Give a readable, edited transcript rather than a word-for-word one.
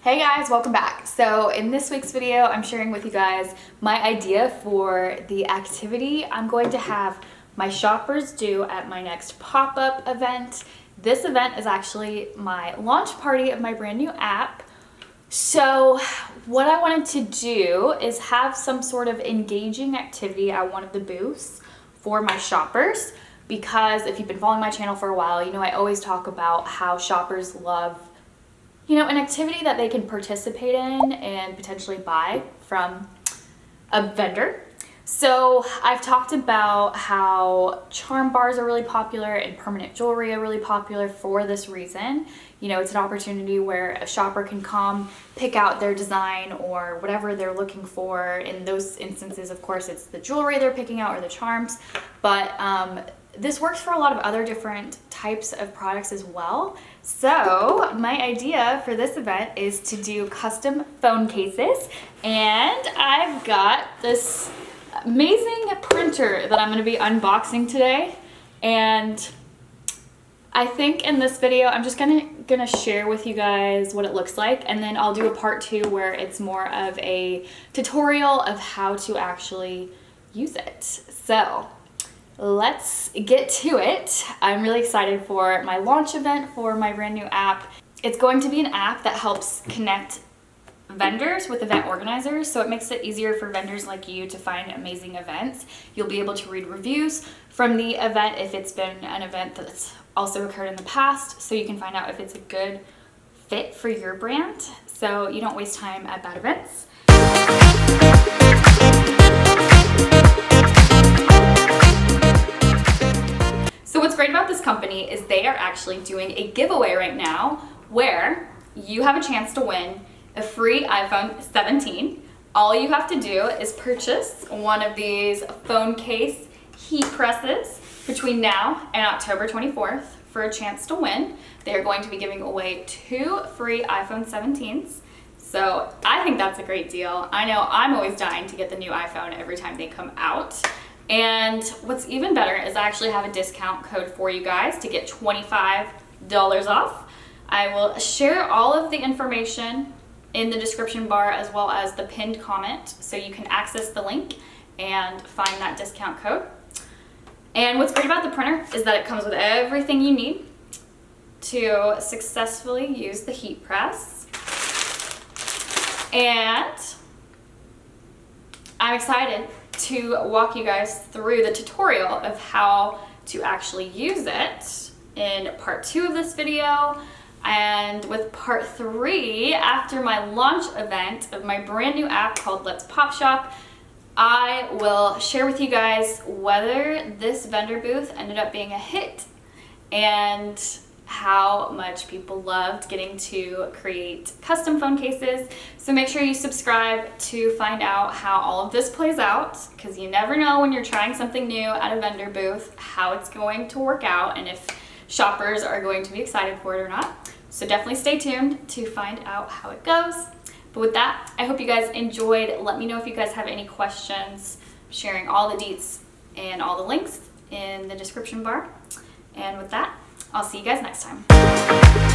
Hey guys, welcome back. So in this week's video, I'm sharing with you guys my idea for the activity I'm going to have my shoppers do at my next pop-up event. This event is actually my launch party of my brand new app. So what I wanted to do is have some sort of engaging activity at one of the booths for my shoppers, because if you've been following my channel for a while, you know I always talk about how shoppers love an activity that they can participate in and potentially buy from a vendor. So I've talked about how charm bars are really popular and permanent jewelry are really popular for this reason. You know, it's an opportunity where a shopper can come pick out their design or whatever they're looking for. In those instances, of course, it's the jewelry they're picking out or the charms, but this works for a lot of other different types of products as well. So my idea for this event is to do custom phone cases, and I've got this amazing printer that I'm going to be unboxing today. And I think in this video I'm just gonna share with you guys what it looks like, and then I'll do a part 2 where it's more of a tutorial of how to actually use it. So let's get to it. I'm really excited for my launch event for my brand new app. It's going to be an app that helps connect vendors with event organizers, so it makes it easier for vendors like you to find amazing events. You'll be able to read reviews from the event if it's been an event that's also occurred in the past, so you can find out if it's a good fit for your brand, so you don't waste time at bad events. So what's great about this company is they are actually doing a giveaway right now where you have a chance to win a free iPhone 17. All you have to do is purchase one of these phone case heat presses between now and October 24th for a chance to win. They're going to be giving away 2 free iPhone 17s. So I think that's a great deal. I know I'm always dying to get the new iPhone every time they come out. And what's even better is I actually have a discount code for you guys to get $25 off. I will share all of the information in the description bar as well as the pinned comment, so you can access the link and find that discount code. And what's great about the printer is that it comes with everything you need to successfully use the heat press. And I'm excited to walk you guys through the tutorial of how to actually use it in part 2 of this video. And with part 3, after my launch event of my brand new app called Let's Pop Shop, I will share with you guys whether this vendor booth ended up being a hit and how much people loved getting to create custom phone cases. So make sure you subscribe to find out how all of this plays out, because you never know when you're trying something new at a vendor booth how it's going to work out and if shoppers are going to be excited for it or not. So definitely stay tuned to find out how it goes. But with that, I hope you guys enjoyed. Let me know if you guys have any questions. I'm sharing all the deets and all the links in the description bar. And with that, I'll see you guys next time.